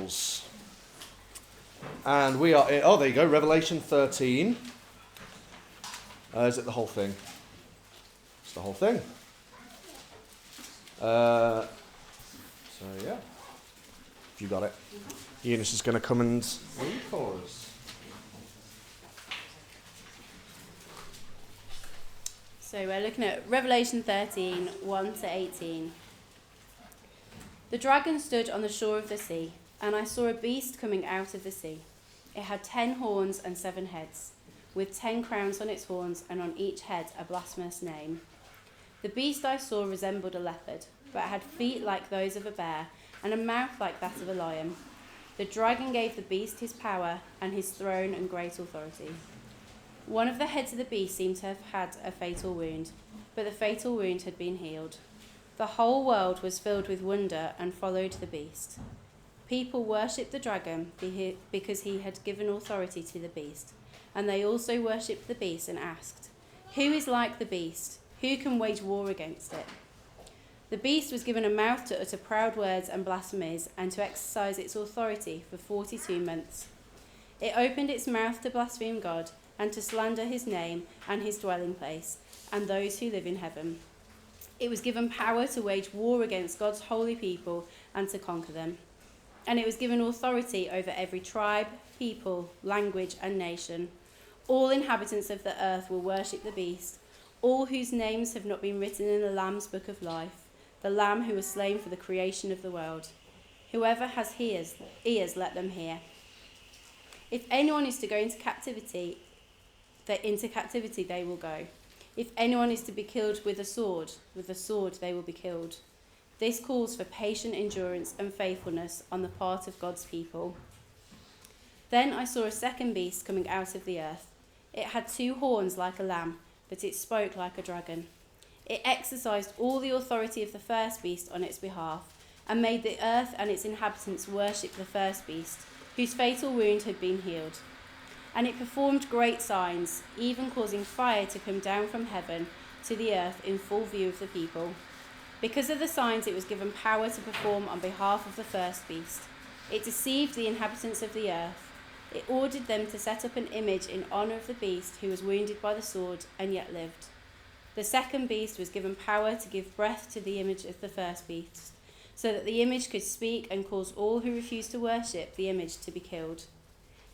Bibles. And we are, there you go, Revelation 13. Is it the whole thing? It's the whole thing. So yeah, you got it. Eunice is going to come and read for us. So we're looking at Revelation 13, 1 to 18. The dragon stood on the shore of the sea, and I saw a beast coming out of the sea. It had 10 horns and 7 heads, with 10 crowns on its horns, and on each head a blasphemous name. The beast I saw resembled a leopard, but had feet like those of a bear, and a mouth like that of a lion. The dragon gave the beast his power, and his throne and great authority. One of the heads of the beast seemed to have had a fatal wound, but the fatal wound had been healed. The whole world was filled with wonder and followed the beast. People worshipped the dragon because he had given authority to the beast, and they also worshipped the beast and asked, "Who is like the beast? Who can wage war against it?" The beast was given a mouth to utter proud words and blasphemies, and to exercise its authority for 42 months. It opened its mouth to blaspheme God, and to slander his name and his dwelling place, and those who live in heaven. It was given power to wage war against God's holy people and to conquer them. And it was given authority over every tribe, people, language, and nation. All inhabitants of the earth will worship the beast, all whose names have not been written in the Lamb's book of life, the Lamb who was slain for the creation of the world. Whoever has ears, let them hear. If anyone is to go into captivity they will go. If anyone is to be killed with the sword they will be killed. This calls for patient endurance and faithfulness on the part of God's people. Then I saw a second beast coming out of the earth. It had 2 horns like a lamb, but it spoke like a dragon. It exercised all the authority of the first beast on its behalf, and made the earth and its inhabitants worship the first beast, whose fatal wound had been healed. And it performed great signs, even causing fire to come down from heaven to the earth in full view of the people. Because of the signs it was given power to perform on behalf of the first beast. It deceived the inhabitants of the earth. It ordered them to set up an image in honour of the beast who was wounded by the sword and yet lived. The second beast was given power to give breath to the image of the first beast, so that the image could speak and cause all who refused to worship the image to be killed.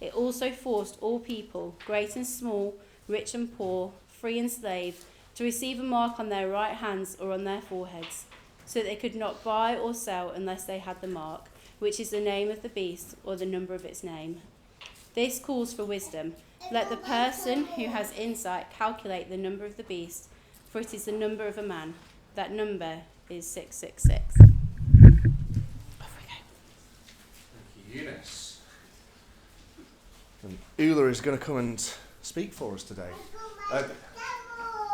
It also forced all people, great and small, rich and poor, free and slave, to receive a mark on their right hands or on their foreheads, so that they could not buy or sell unless they had the mark, which is the name of the beast or the number of its name. This calls for wisdom. Let the person who has insight calculate the number of the beast, for it is the number of a man. That number is 666. Off we go. Thank you, Eunice. And Ula is going to come and speak for us today.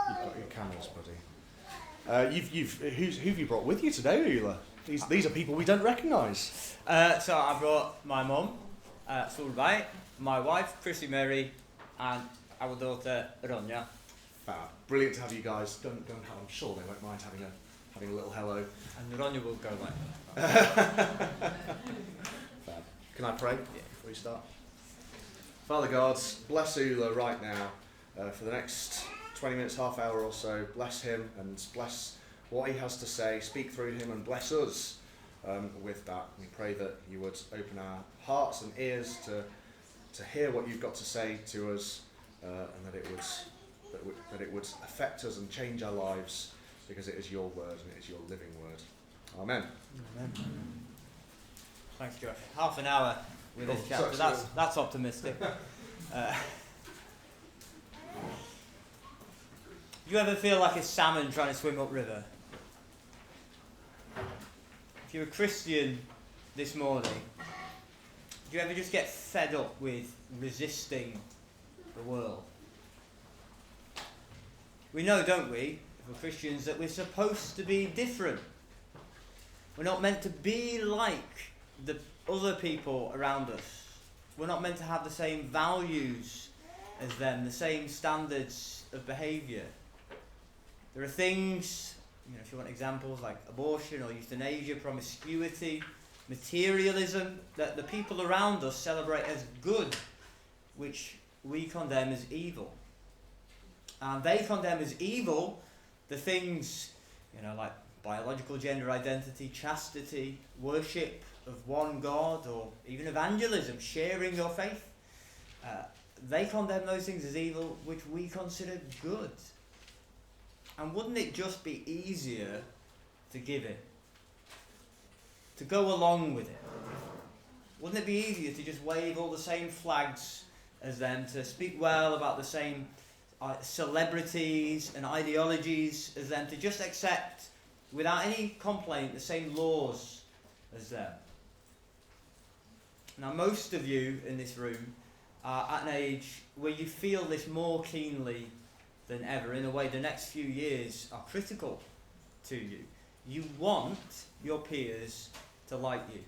You've got your camels, buddy. Who have you brought with you today, Ula? These are people we don't recognise. So I brought my mum, Solveig, my wife, Chrissy Mary, and our daughter, Ronja. Brilliant to have you guys. Go and have, I'm sure they won't mind having a little hello. And Ronja will go like that. Fab. Can I pray before we start? Father God, bless Ula right now for the next 20 minutes, half hour or so. Bless him and bless what he has to say. Speak through him and bless us with that. We pray that you would open our hearts and ears to hear what you've got to say to us, and that it would affect us and change our lives, because it is your word and it is your living word. Amen. Amen. Thanks, Josh. Half an hour with this chapter. That's optimistic. You ever feel like a salmon trying to swim upriver? If you're a Christian this morning, do you ever just get fed up with resisting the world? We know, don't we, if we're Christians, that we're supposed to be different. We're not meant to be like the other people around us. We're not meant to have the same values as them, the same standards of behaviour. There are things, if you want examples, like abortion or euthanasia, promiscuity, materialism that the people around us celebrate as good, which we condemn as evil. And they condemn as evil the things, like biological gender identity, chastity, worship of one God, or even evangelism, sharing your faith. They condemn those things as evil, which we consider good. And wouldn't it just be easier to give it? To go along with it? Wouldn't it be easier to just wave all the same flags as them, to speak well about the same celebrities and ideologies as them, to just accept, without any complaint, the same laws as them? Now, most of you in this room are at an age where you feel this more keenly than ever. In a way, the next few years are critical to you. You want your peers to like you.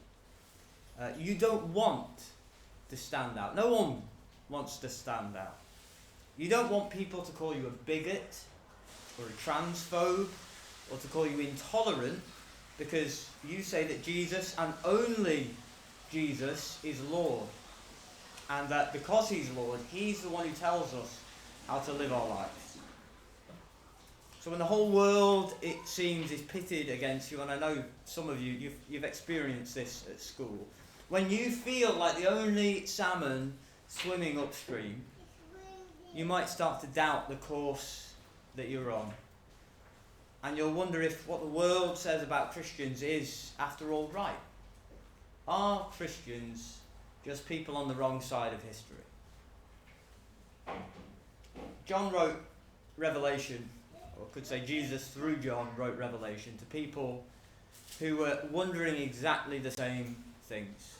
You don't want to stand out. No one wants to stand out. You don't want people to call you a bigot or a transphobe or to call you intolerant because you say that Jesus and only Jesus is Lord, and that because he's Lord, he's the one who tells us how to live our lives. So when the whole world, it seems, is pitted against you, and I know some of you've experienced this at school, when you feel like the only salmon swimming upstream, you might start to doubt the course that you're on. And you'll wonder if what the world says about Christians is, after all, right. Are Christians just people on the wrong side of history? John wrote Revelation, or I could say Jesus through John wrote Revelation to people who were wondering exactly the same things.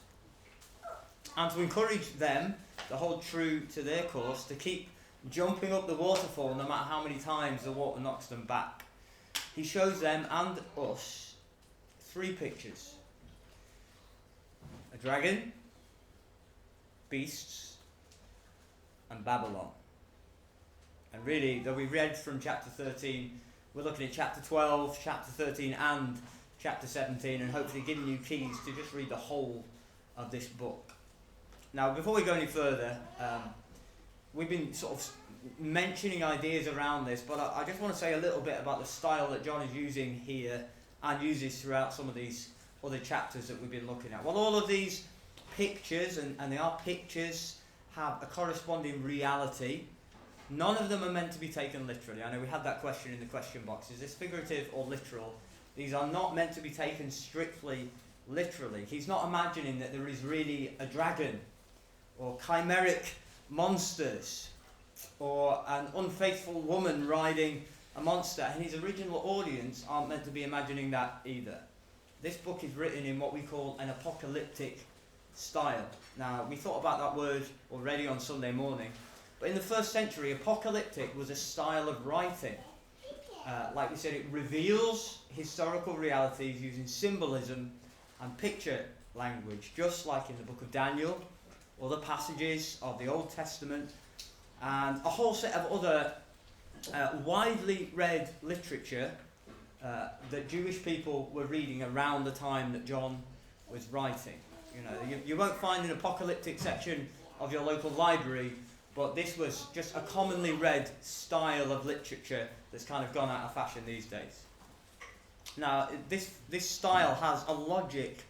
And to encourage them to hold true to their course, to keep jumping up the waterfall no matter how many times the water knocks them back, he shows them and us 3 pictures. A dragon, beasts, and Babylon. And really, though we read from chapter 13, we're looking at chapter 12, chapter 13, and chapter 17, and hopefully giving you keys to just read the whole of this book. Now, before we go any further, we've been sort of mentioning ideas around this, but I just want to say a little bit about the style that John is using here and uses throughout some of these other chapters that we've been looking at. Well, all of these pictures, and they are pictures, have a corresponding reality. None of them are meant to be taken literally. I know we had that question in the question box. Is this figurative or literal? These are not meant to be taken strictly literally. He's not imagining that there is really a dragon or chimeric monsters or an unfaithful woman riding a monster. And his original audience aren't meant to be imagining that either. This book is written in what we call an apocalyptic style. Now, we thought about that word already on Sunday morning, but in the first century, apocalyptic was a style of writing. Like we said, it reveals historical realities using symbolism and picture language, just like in the book of Daniel, other passages of the Old Testament, and a whole set of other widely read literature that Jewish people were reading around the time that John was writing. You won't find an apocalyptic section of your local library, but this was just a commonly read style of literature that's kind of gone out of fashion these days. Now, this style has a logic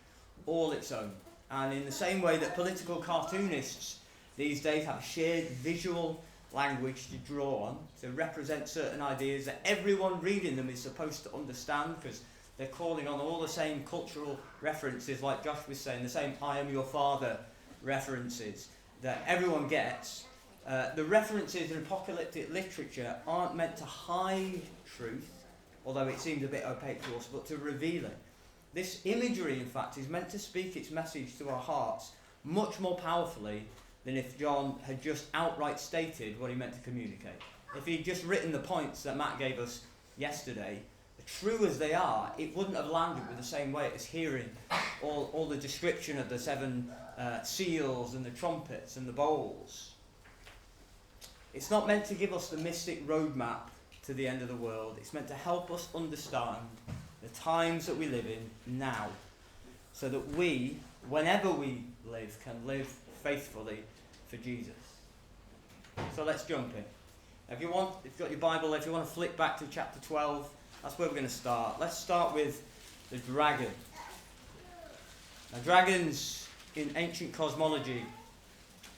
all its own, and in the same way that political cartoonists these days have shared visual language to draw on to represent certain ideas that everyone reading them is supposed to understand, because they're calling on all the same cultural references, like Josh was saying, the same I am your father references that everyone gets. The references in apocalyptic literature aren't meant to hide truth, although it seems a bit opaque to us, but to reveal it. This imagery, in fact, is meant to speak its message to our hearts much more powerfully than if John had just outright stated what he meant to communicate. If he'd just written the points that Matt gave us yesterday, true as they are, it wouldn't have landed with the same weight as hearing all the description of the 7 seals and the trumpets and the bowls. It's not meant to give us the mystic roadmap to the end of the world. It's meant to help us understand the times that we live in now. so that we, whenever we live, can live faithfully for Jesus. So let's jump in. If you've got your Bible, if you want to flick back to chapter 12, that's where we're going to start. Let's start with the dragon. Now, dragons in ancient cosmology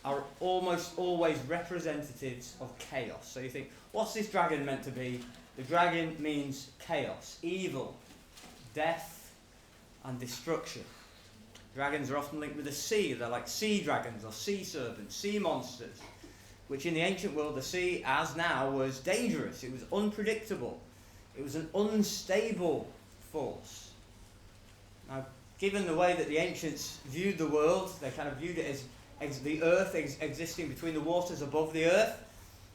are almost always representatives of chaos. So you think, what's this dragon meant to be? The dragon means chaos, evil, death, and destruction. Dragons are often linked with the sea. They're like sea dragons or sea serpents, sea monsters, which in the ancient world, the sea, as now, was dangerous. It was unpredictable. It was an unstable force. Now, given the way that the ancients viewed the world, they kind of viewed it as the earth existing between the waters above the earth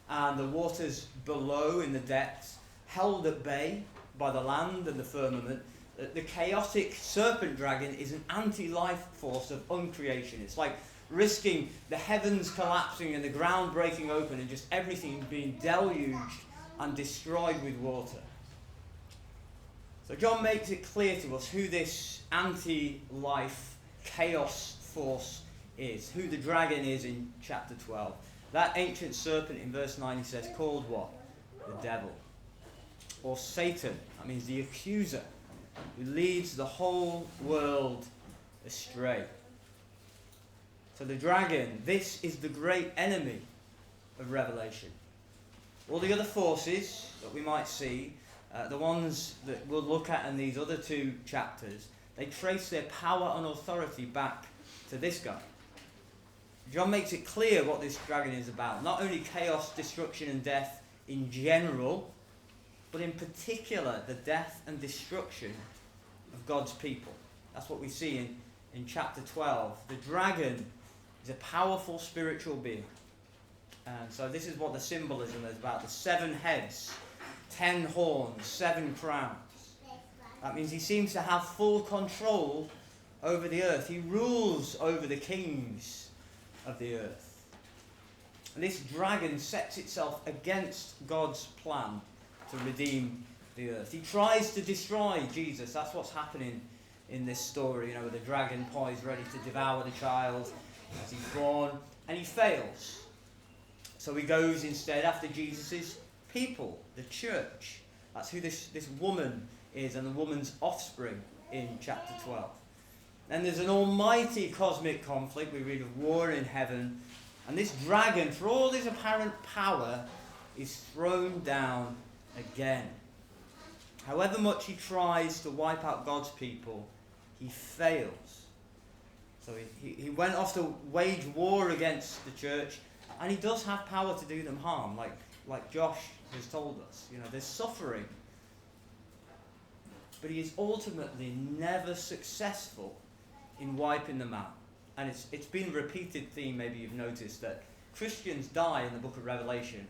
and the waters below in the depths, held at bay by the land and the firmament. The chaotic serpent dragon is an anti-life force of uncreation. It's like risking the heavens collapsing and the ground breaking open and just everything being deluged and destroyed with water. So John makes it clear to us who this anti-life chaos force is, who the dragon is in chapter 12. That ancient serpent in verse 9, he says, called what? The devil. Or Satan. That means the accuser, who leads the whole world astray. So the dragon, this is the great enemy of Revelation. All the other forces that we might see, the ones that we'll look at in these other two chapters, they trace their power and authority back to this guy. John makes it clear what this dragon is about. Not only chaos, destruction and death in general, but in particular the death and destruction of God's people. That's what we see in chapter 12. The dragon is a powerful spiritual being. And so this is what the symbolism is about. The 7 heads, 10 horns, 7 crowns. That means he seems to have full control over the earth. He rules over the kings of the earth. And this dragon sets itself against God's plan to redeem the earth. He tries to destroy Jesus. That's what's happening in this story, with the dragon poised ready to devour the child as he's born, and he fails. So he goes instead after Jesus' people, the church. That's who this woman is, and the woman's offspring in chapter 12. Then there's an almighty cosmic conflict. We read of war in heaven. And this dragon, for all his apparent power, is thrown down again. However much he tries to wipe out God's people, he fails. So he went off to wage war against the church, and he does have power to do them harm, like Josh has told us. There's suffering. But he is ultimately never successful in wiping them out. And it's been a repeated theme, maybe you've noticed, that Christians die in the book of Revelation,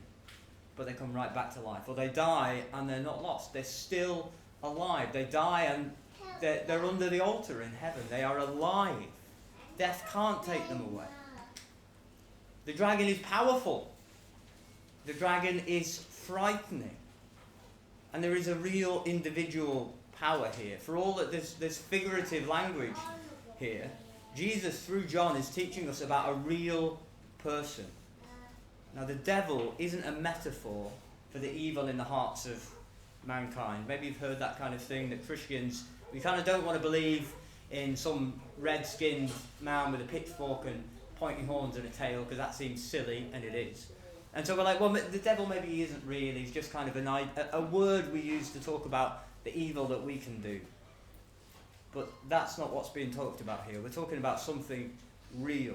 but they come right back to life. Or they die and they're not lost. They're still alive. They die and they're under the altar in heaven. They are alive. Death can't take them away. The dragon is powerful. The dragon is frightening. And there is a real individual power here. For all that there's figurative language here, Jesus, through John, is teaching us about a real person. Now, the devil isn't a metaphor for the evil in the hearts of mankind. Maybe you've heard that kind of thing, that Christians, we kind of don't want to believe in some red-skinned man with a pitchfork and pointy horns and a tail, because that seems silly, and it is. And so we're like, well, the devil maybe he isn't real. He's just kind of a word we use to talk about the evil that we can do. But that's not what's being talked about here. We're talking about something real,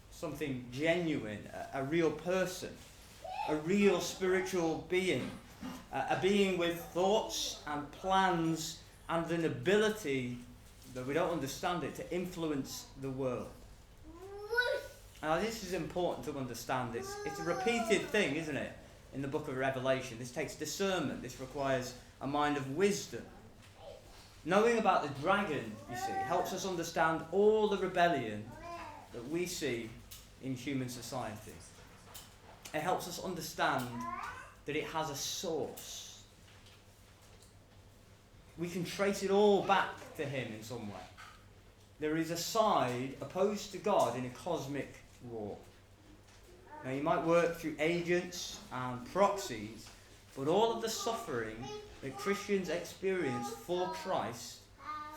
something genuine, a real person, a real spiritual being, a being with thoughts and plans and an ability, though we don't understand it, to influence the world. Now, this is important to understand. It's a repeated thing, isn't it, in the book of Revelation. This takes discernment. This requires a mind of wisdom. Knowing about the dragon, you see, helps us understand all the rebellion that we see in human society. It helps us understand that it has a source. We can trace it all back to him in some way. there is a side opposed to God in a cosmic war. Now, you might work through agents and proxies, but all of the suffering that Christians experience for Christ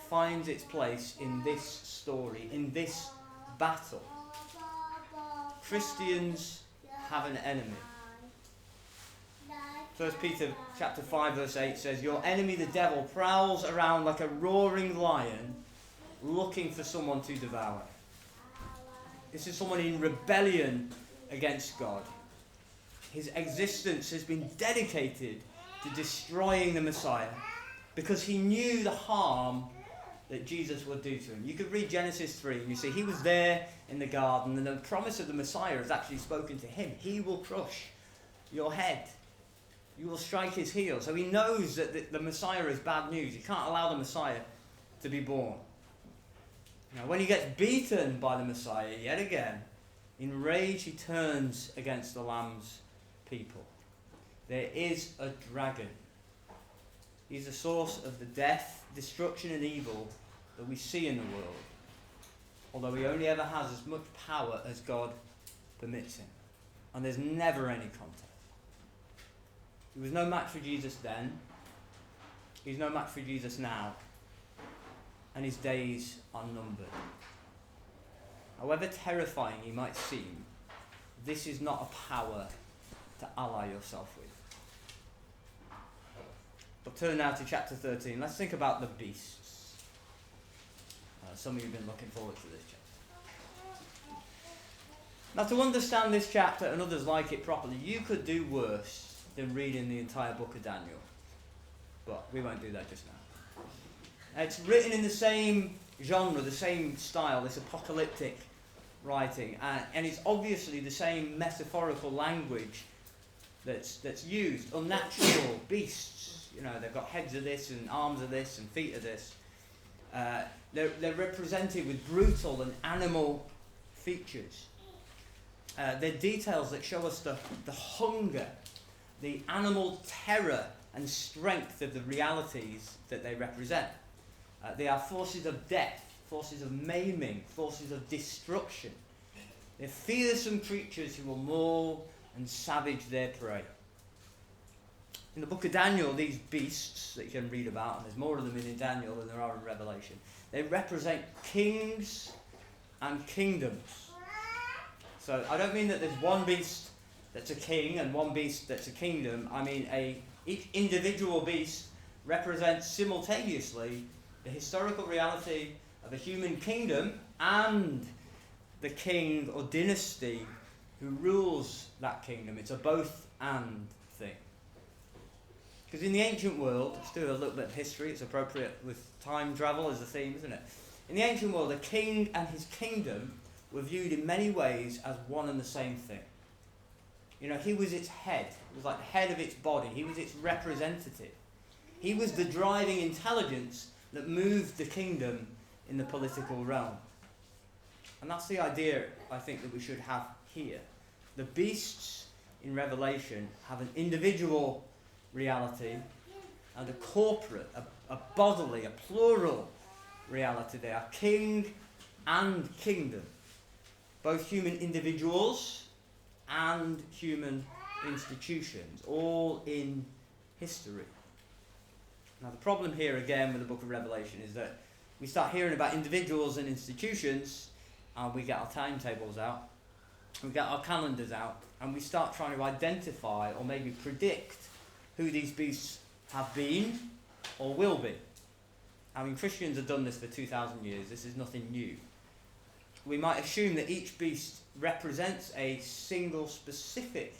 finds its place in this story, in this battle. Christians have an enemy. 1 Peter chapter 5 verse 8 says, "Your enemy the devil prowls around like a roaring lion, looking for someone to devour." This is someone in rebellion against God. His existence has been dedicated to destroying the Messiah because he knew the harm that Jesus would do to him. You could read Genesis 3 and you see he was there in the garden, and the promise of the Messiah is actually spoken to him. He will crush your head. You will strike his heel. So he knows that the Messiah is bad news. He can't allow the Messiah to be born. Now, when he gets beaten by the Messiah yet again, in rage he turns against the Lamb's people. There is a dragon. He's the source of the death, destruction and evil that we see in the world, although he only ever has as much power as God permits him. And there's never any contest. He was no match for Jesus then. He's no match for Jesus now. And his days are numbered. However terrifying he might seem, this is not a power to ally yourself with. But turn now to chapter 13. Let's think about the beasts. Some of you have been looking forward to this chapter. Now, to understand this chapter and others like it properly, you could do worse than reading the entire book of Daniel. But we won't do that just now. It's written in the same genre, the same style, this apocalyptic writing, and it's obviously the same metaphorical language that's used. Unnatural beasts, they've got heads of this and arms of this and feet of this. They're represented with brutal and animal features. They're details that show us the hunger, the animal terror and strength of the realities that they represent. They are forces of death, forces of maiming, forces of destruction. They're fearsome creatures who will maul and savage their prey. In the book of Daniel, these beasts that you can read about, and there's more of them in Daniel than there are in Revelation, they represent kings and kingdoms. So I don't mean that there's one beast that's a king and one beast that's a kingdom. I mean each individual beast represents simultaneously the historical reality of a human kingdom and the king or dynasty who rules that kingdom. It's a both and thing. Because in the ancient world, let's do a little bit of history, it's appropriate with time travel as a theme, isn't it? In the ancient world, a king and his kingdom were viewed in many ways as one and the same thing. He was its head. He was like the head of its body. He was its representative. He was the driving intelligence that moved the kingdom in the political realm. And that's the idea, I think, that we should have here. The beasts in Revelation have an individual reality and a corporate, a bodily, a plural reality. They are king and kingdom. Both human individuals and human institutions, all in history. Now, the problem here again with the book of Revelation is that we start hearing about individuals and institutions, and we get our timetables out, we get our calendars out, and we start trying to identify or maybe predict who these beasts have been or will be. I mean, Christians have done this for 2,000 years. This is nothing new. We might assume that each beast represents a single specific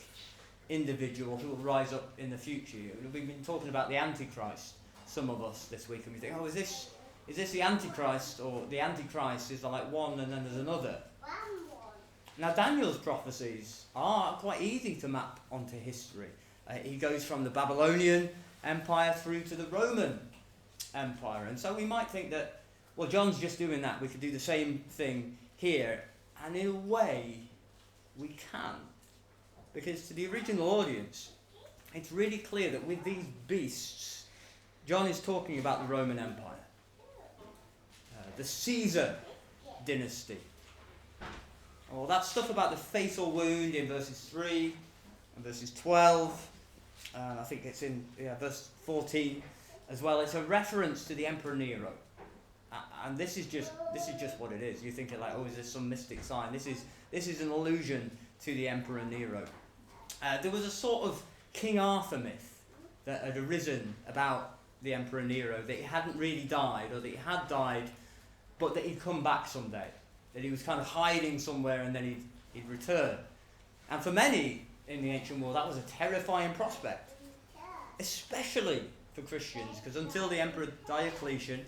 individual who will rise up in the future. We've been talking about the Antichrist, some of us this week, and we think, is this the Antichrist, or the Antichrist is like one and then there's another? Now, Daniel's prophecies are quite easy to map onto history. He goes from the Babylonian Empire through to the Roman Empire, and so we might think that, John's just doing that. We could do the same thing here, and in a way, we can. Because to the original audience, it's really clear that with these beasts, John is talking about the Roman Empire. The Caesar dynasty. Well, that stuff about the fatal wound in verses 3 and verses 12, and I think it's in verse 14 as well. It's a reference to the Emperor Nero. And this is just what it is. You're thinking like, oh, is this some mystic sign? This is an allusion to the Emperor Nero. There was a sort of King Arthur myth that had arisen about the Emperor Nero, that he hadn't really died, or that he had died, but that he'd come back someday. That he was kind of hiding somewhere and then he'd return. And for many in the ancient world, that was a terrifying prospect, especially for Christians, because until the Emperor Diocletian,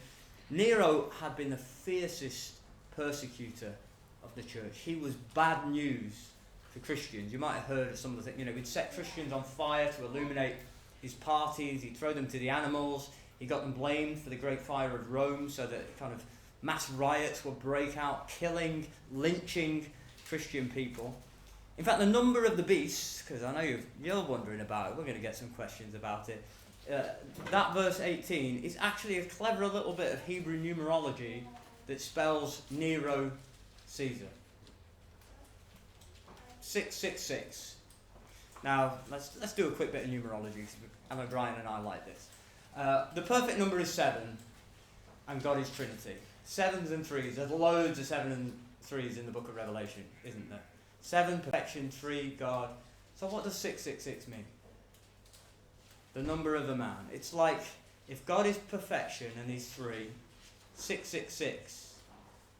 Nero had been the fiercest persecutor of the church. He was bad news for Christians. You might have heard of some of the things. He'd set Christians on fire to illuminate his parties. He'd throw them to the animals. He got them blamed for the Great Fire of Rome, so that kind of mass riots would break out, killing, lynching Christian people. In fact, the number of the beasts, because I know you're wondering about it, we're going to get some questions about it. That verse 18 is actually a clever little bit of Hebrew numerology that spells Nero Caesar. 666. Now, let's do a quick bit of numerology, because I know Brian and I like this. The perfect number is 7, and God is Trinity. 7s and 3s. There's loads of 7 and 3s in the book of Revelation, isn't there? 7, perfection, 3, God. So what does 666 mean? The number of a man. It's like, if God is perfection and he's 3, 666,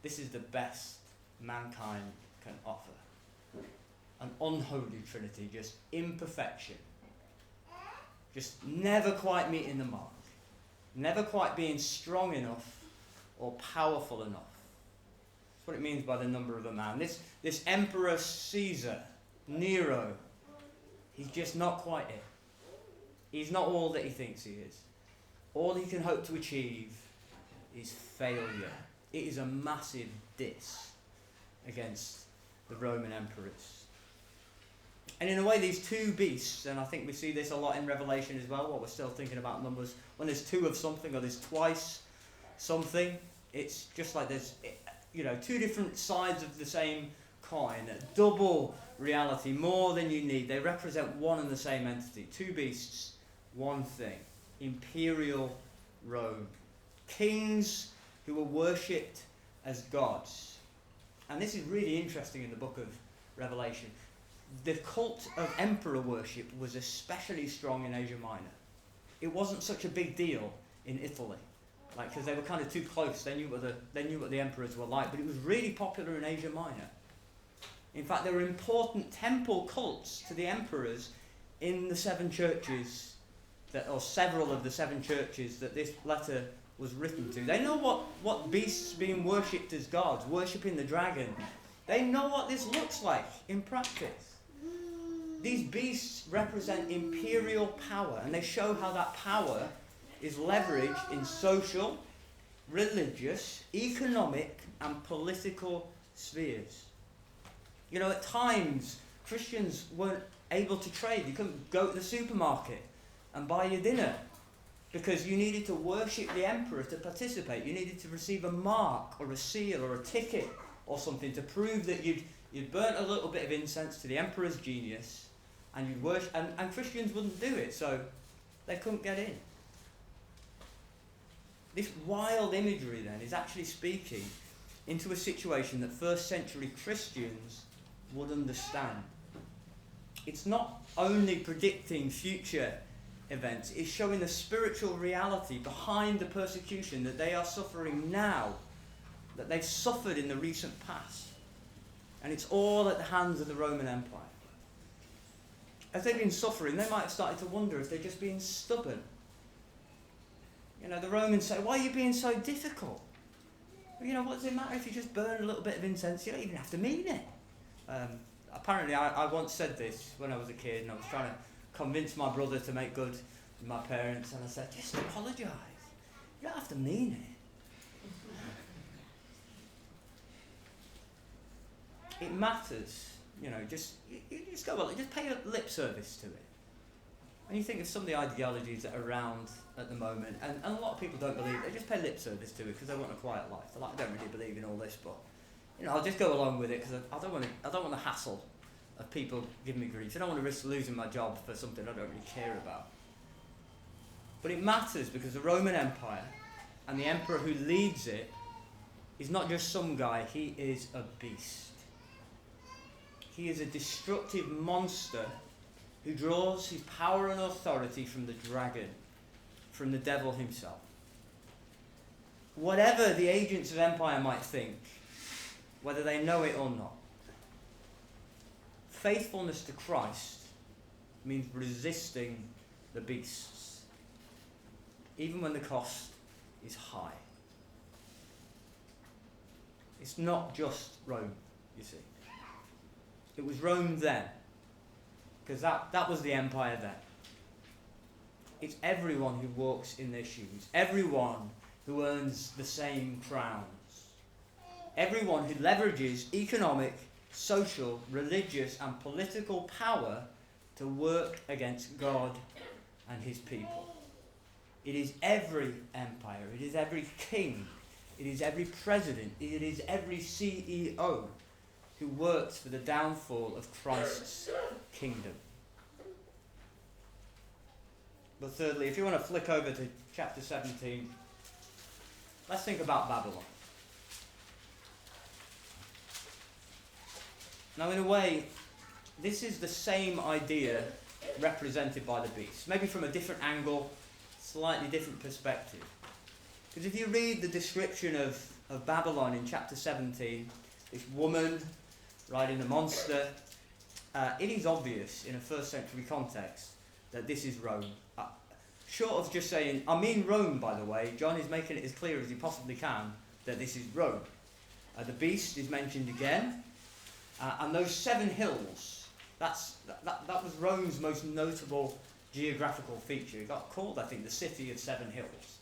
this is the best mankind can offer. An unholy trinity, just imperfection. Just never quite meeting the mark. Never quite being strong enough or powerful enough. That's what it means by the number of a man. This Emperor Caesar, Nero, he's just not quite it. He's not all that he thinks he is. All he can hope to achieve is failure. It is a massive diss against the Roman emperors. And in a way, these two beasts, and I think we see this a lot in Revelation as well, while we're still thinking about numbers, when there's two of something or there's twice something, it's just like there's, two different sides of the same coin, a double reality, more than you need. They represent one and the same entity. Two beasts, one thing. Imperial Rome. Kings who were worshipped as gods. And this is really interesting in the book of Revelation. The cult of emperor worship was especially strong in Asia Minor. It wasn't such a big deal in Italy, because they were kind of too close. They knew what the emperors were like, but it was really popular in Asia Minor. In fact, there were important temple cults to the emperors in the 7 churches, or several of the 7 churches that this letter was written to. They know what beasts being worshipped as gods, worshipping the dragon. They know what this looks like in practice. These beasts represent imperial power, and they show how that power is leveraged in social, religious, economic, and political spheres. At times, Christians weren't able to trade. You couldn't go to the supermarket and buy your dinner because you needed to worship the emperor to participate. You needed to receive a mark or a seal or a ticket or something to prove that you'd burnt a little bit of incense to the emperor's genius, and you'd worship. And Christians wouldn't do it, so they couldn't get in. This wild imagery then is actually speaking into a situation that first century Christians would understand. It's not only predicting future events, it's showing the spiritual reality behind the persecution that they are suffering now, that they've suffered in the recent past. And it's all at the hands of the Roman Empire. As they've been suffering, they might have started to wonder if they're just being stubborn. The Romans say, why are you being so difficult? Well, what does it matter if you just burn a little bit of incense? You don't even have to mean it. Apparently, I once said this when I was a kid, and I was trying to convince my brother to make good with my parents, and I said, just apologise. You don't have to mean it. It matters. You just go, well, just pay a lip service to it. And you think of some of the ideologies that are around at the moment, and a lot of people don't believe, they just pay lip service to it because they want a quiet life. They're like, I don't really believe in all this, but I'll just go along with it because I don't want the hassle of people giving me grief. I don't want to risk losing my job for something I don't really care about. But it matters because the Roman Empire and the emperor who leads it is not just some guy, he is a beast. He is a destructive monster who draws his power and authority from the dragon, from the devil himself. Whatever the agents of empire might think, whether they know it or not, faithfulness to Christ means resisting the beasts, even when the cost is high. It's not just Rome, you see. It was Rome then, because that was the empire then. It's everyone who walks in their shoes, everyone who earns the same crowns, everyone who leverages economic, social, religious and political power to work against God and his people. It is every empire, it is every king, it is every president, it is every CEO who works for the downfall of Christ's kingdom. But thirdly, if you want to flick over to chapter 17, let's think about Babylon. Now, in a way, this is the same idea represented by the beast, maybe from a different angle, slightly different perspective. Because if you read the description of Babylon in chapter 17, this woman riding the monster, it is obvious in a first century context that this is Rome. Short of just saying, I mean Rome, by the way, John is making it as clear as he possibly can that this is Rome. The beast is mentioned again, and those 7 hills, that was Rome's most notable geographical feature. It got called, I think, the City of 7 Hills.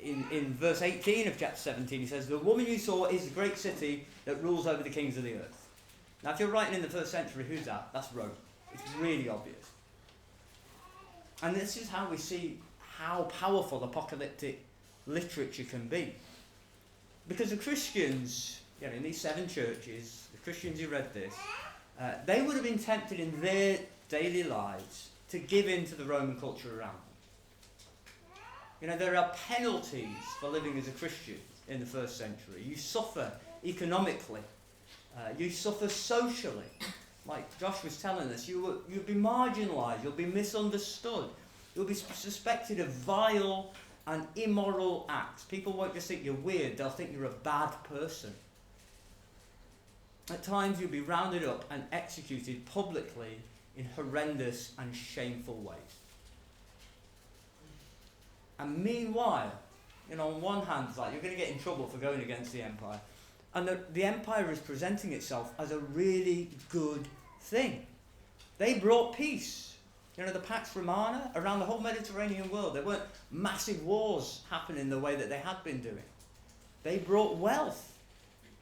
In verse 18 of chapter 17, he says, the woman you saw is the great city that rules over the kings of the earth. Now, if you're writing in the first century, who's that? That's Rome. It's really obvious. And this is how we see how powerful apocalyptic literature can be. Because the Christians, in these 7 churches, the Christians who read this, they would have been tempted in their daily lives to give in to the Roman culture around them. There are penalties for living as a Christian in the first century. You suffer economically. You suffer socially. Like Josh was telling us, you'll be marginalised, you'll be misunderstood, you'll be suspected of vile and immoral acts. People won't just think you're weird, they'll think you're a bad person. At times you'll be rounded up and executed publicly in horrendous and shameful ways. And meanwhile, on one hand, it's like you're going to get in trouble for going against the empire. And the empire is presenting itself as a really good thing. They brought peace. The Pax Romana around the whole Mediterranean world. There weren't massive wars happening the way that they had been doing. They brought wealth.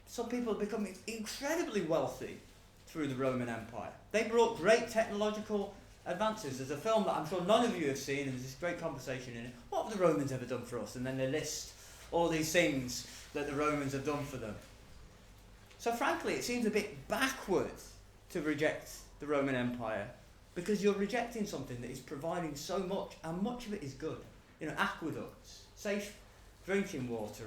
Some people have become incredibly wealthy through the Roman Empire. They brought great technological advances. There's a film that I'm sure none of you have seen, and there's this great conversation in it. What have the Romans ever done for us? And then they list all these things that the Romans have done for them. So frankly, it seems a bit backwards to reject the Roman Empire, because you're rejecting something that is providing so much, and much of it is good. Aqueducts, safe drinking water,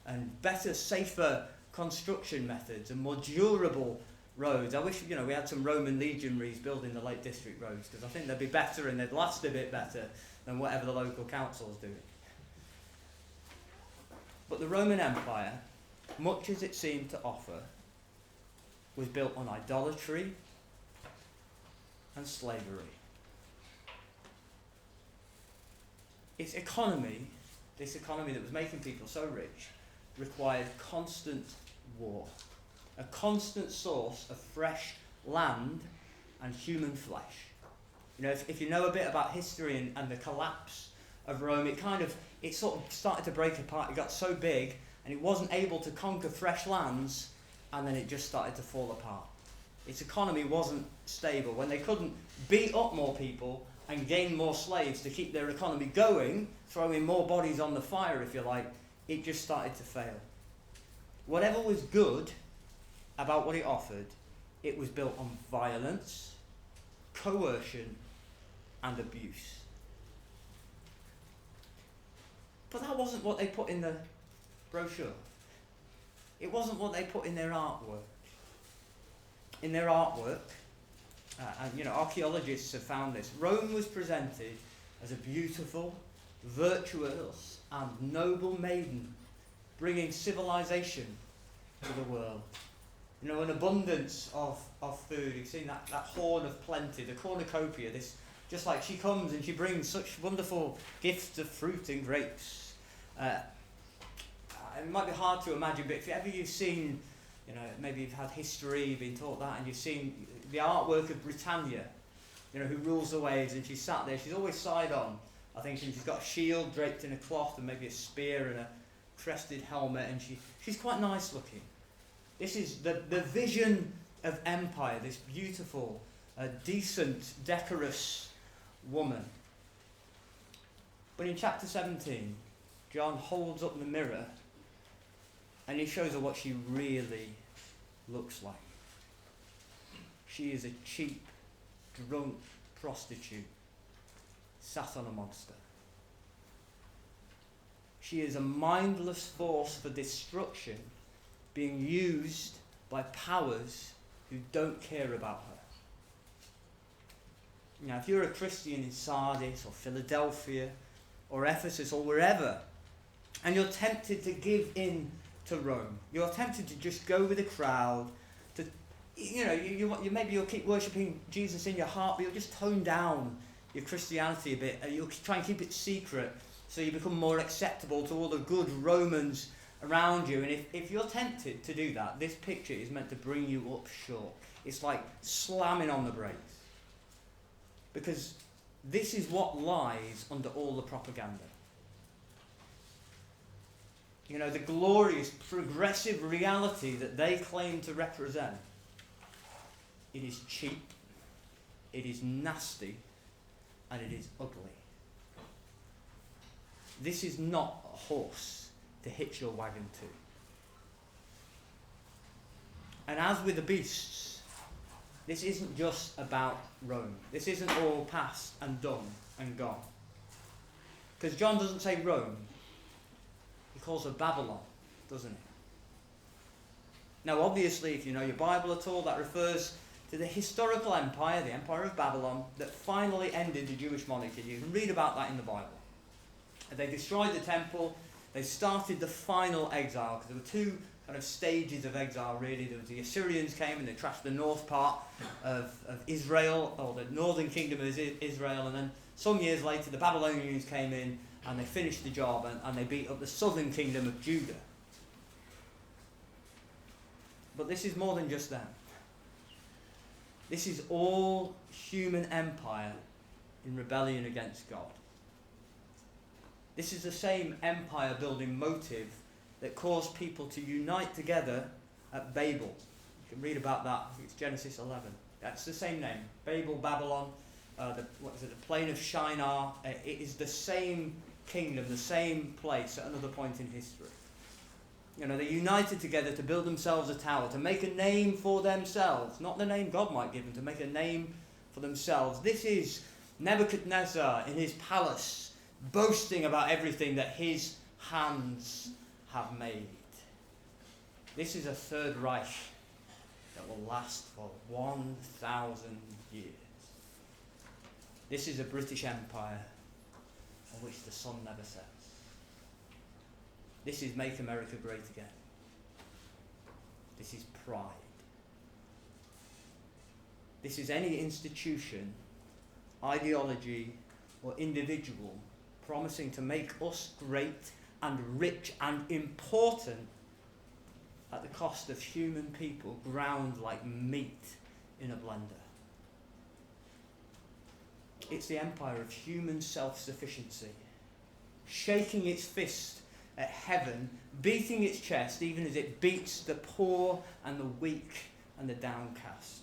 and better, safer construction methods, and more durable roads. I wish, we had some Roman legionaries building the Lake District roads, because I think they'd be better and they'd last a bit better than whatever the local council's doing. But the Roman Empire, much as it seemed to offer, was built on idolatry and slavery. Its economy, this economy that was making people so rich, required constant war, a constant source of fresh land and human flesh. If you know a bit about history and the collapse of Rome, it sort of started to break apart. It got so big, and it wasn't able to conquer fresh lands, and then it just started to fall apart. Its economy wasn't stable. When they couldn't beat up more people and gain more slaves to keep their economy going, throwing more bodies on the fire, if you like, it just started to fail. whatever was good about what it offered, it was built on violence, coercion, and abuse. But that wasn't what they put in the brochure. It wasn't what they put in their artwork. In their artwork, and archaeologists have found this, Rome was presented as a beautiful, virtuous, and noble maiden, bringing civilization to the world. An abundance of food. You've seen that horn of plenty, the cornucopia, this, just like she comes and she brings such wonderful gifts of fruit and grapes. It might be hard to imagine, but if you've seen, maybe you've had history, been taught that, and you've seen the artwork of Britannia, who rules the waves, and she's sat there, she's always side on, I think, and she's got a shield draped in a cloth and maybe a spear and a crested helmet, and she's quite nice looking. This is the vision of empire, this beautiful, decent, decorous woman. But in chapter 17, John holds up the mirror and he shows her what she really looks like. She is a cheap, drunk prostitute sat on a monster. She is a mindless force for destruction being used by powers who don't care about her. Now, if you're a Christian in Sardis or Philadelphia or Ephesus or wherever, and you're tempted to give in to Rome, you're tempted to just go with the crowd, to, maybe you'll keep worshipping Jesus in your heart, but you'll just tone down your Christianity a bit, and you'll try and keep it secret so you become more acceptable to all the good Romans around you. And if you're tempted to do that, this picture is meant to bring you up short. It's like slamming on the brakes. Because this is what lies under all the propaganda. The glorious, progressive reality that they claim to represent. It is cheap, it is nasty, and it is ugly. This is not a horse to hitch your wagon to. And as with the beasts, this isn't just about Rome. This isn't all past and done and gone. Because John doesn't say Rome. He calls her Babylon, doesn't he? Now, obviously, if you know your Bible at all, that refers to the historical empire, the Empire of Babylon, that finally ended the Jewish monarchy. You can read about that in the Bible. They destroyed the temple. They started the final exile, because there were two kind of stages of exile, really. There was the Assyrians came and they trashed the north part of Israel, or the northern kingdom of Israel, and then some years later the Babylonians came in and they finished the job and they beat up the southern kingdom of Judah. But this is more than just them. This is all human empire in rebellion against God. This is the same empire building motive that caused people to unite together at Babel. You can read about that. I think it's Genesis 11. That's the same name. Babel, Babylon, the plain of Shinar. It is the same kingdom, the same place at another point in history. They united together to build themselves a tower, to make a name for themselves. Not the name God might give them, to make a name for themselves. This is Nebuchadnezzar in his palace, boasting about everything that his hands have made. This is a Third Reich that will last for 1,000 years. This is a British Empire on which the sun never sets. This is Make America Great Again. This is pride. This is any institution, ideology, or individual promising to make us great and rich and important at the cost of human people ground like meat in a blender. It's the empire of human self-sufficiency, shaking its fist at heaven, beating its chest even as it beats the poor and the weak and the downcast.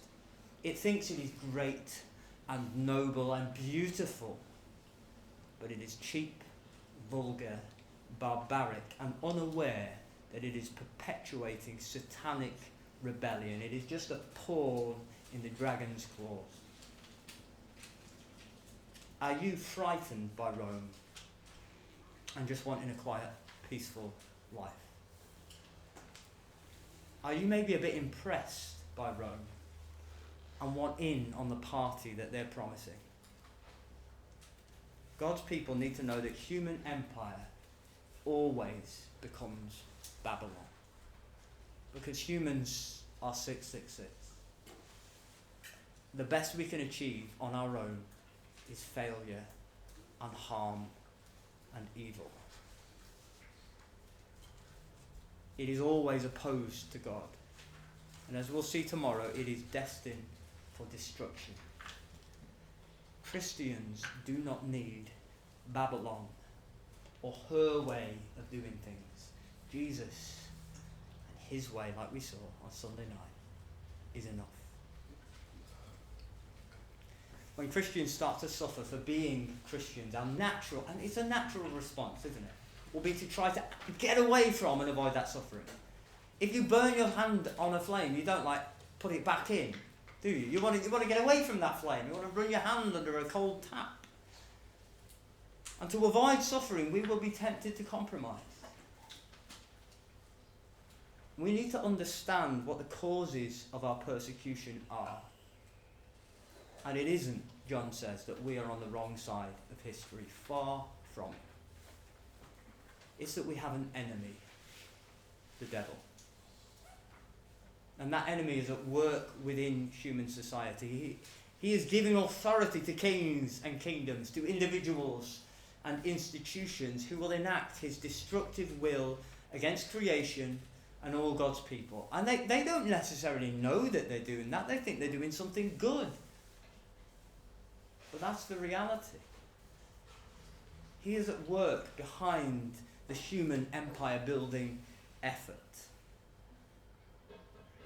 It thinks it is great and noble and beautiful, but it is cheap, vulgar, barbaric, and unaware that it is perpetuating satanic rebellion. It is just a pawn in the dragon's claws. Are you frightened by Rome and just wanting a quiet, peaceful life? Are you maybe a bit impressed by Rome and want in on the party that they're promising? God's people need to know that human empire always becomes Babylon. Because humans are 666. The best we can achieve on our own is failure and harm and evil. It is always opposed to God. And as we'll see tomorrow, it is destined for destruction. Christians do not need Babylon or her way of doing things. Jesus and his way, like we saw on Sunday night, is enough. When Christians start to suffer for being Christians, our natural, and it's a natural response, isn't it, will be to try to get away from and avoid that suffering. If you burn your hand on a flame, you don't put it back in, do you? You want to get away from that flame. You want to run your hand under a cold tap. And to avoid suffering, we will be tempted to compromise. We need to understand what the causes of our persecution are. And it isn't, John says, that we are on the wrong side of history. Far from it. It's that we have an enemy, the devil. And that enemy is at work within human society. He is giving authority to kings and kingdoms, to individuals and institutions who will enact his destructive will against creation and all God's people. And they don't necessarily know that they're doing that. They think they're doing something good. But that's the reality. He is at work behind the human empire building effort.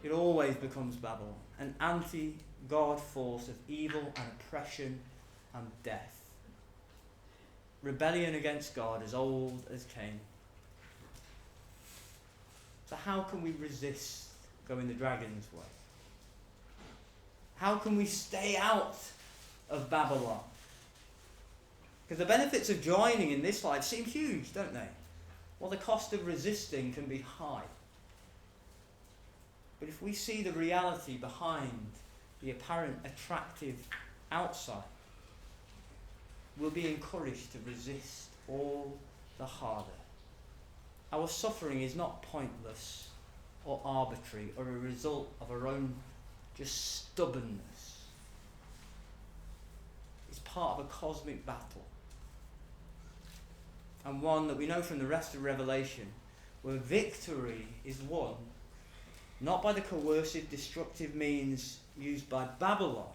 It always becomes Babylon, an anti-God force of evil and oppression and death. Rebellion against God as old as Cain. So how can we resist going the dragon's way? How can we stay out of Babylon? Because the benefits of joining in this life seem huge, don't they? Well, the cost of resisting can be high. But if we see the reality behind the apparent attractive outside, we'll be encouraged to resist all the harder. Our suffering is not pointless or arbitrary or a result of our own just stubbornness. It's part of a cosmic battle. And one that we know from the rest of Revelation, where victory is won not by the coercive, destructive means used by Babylon,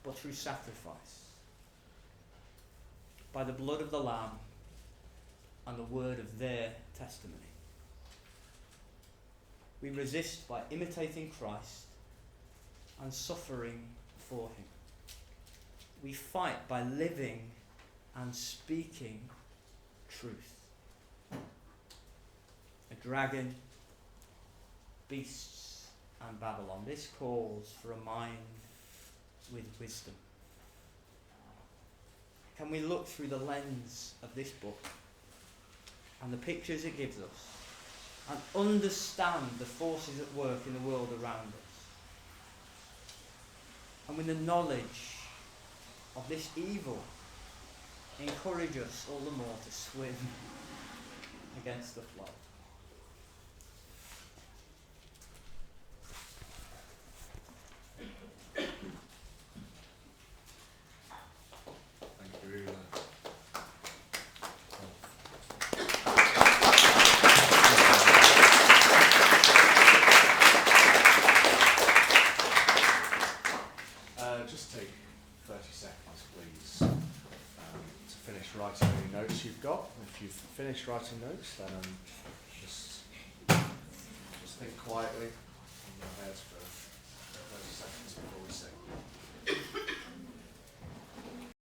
but through sacrifice. By the blood of the Lamb and the word of their testimony. We resist by imitating Christ and suffering for him. We fight by living and speaking truth. A dragon, beasts, and Babylon. This calls for a mind with wisdom. Can we look through the lens of this book and the pictures it gives us and understand the forces at work in the world around us? And with the knowledge of this evil, encourage us all the more to swim against the flow. Just take 30 seconds, please, to finish writing any notes you've got. If you've finished writing notes, then just think quietly in your head for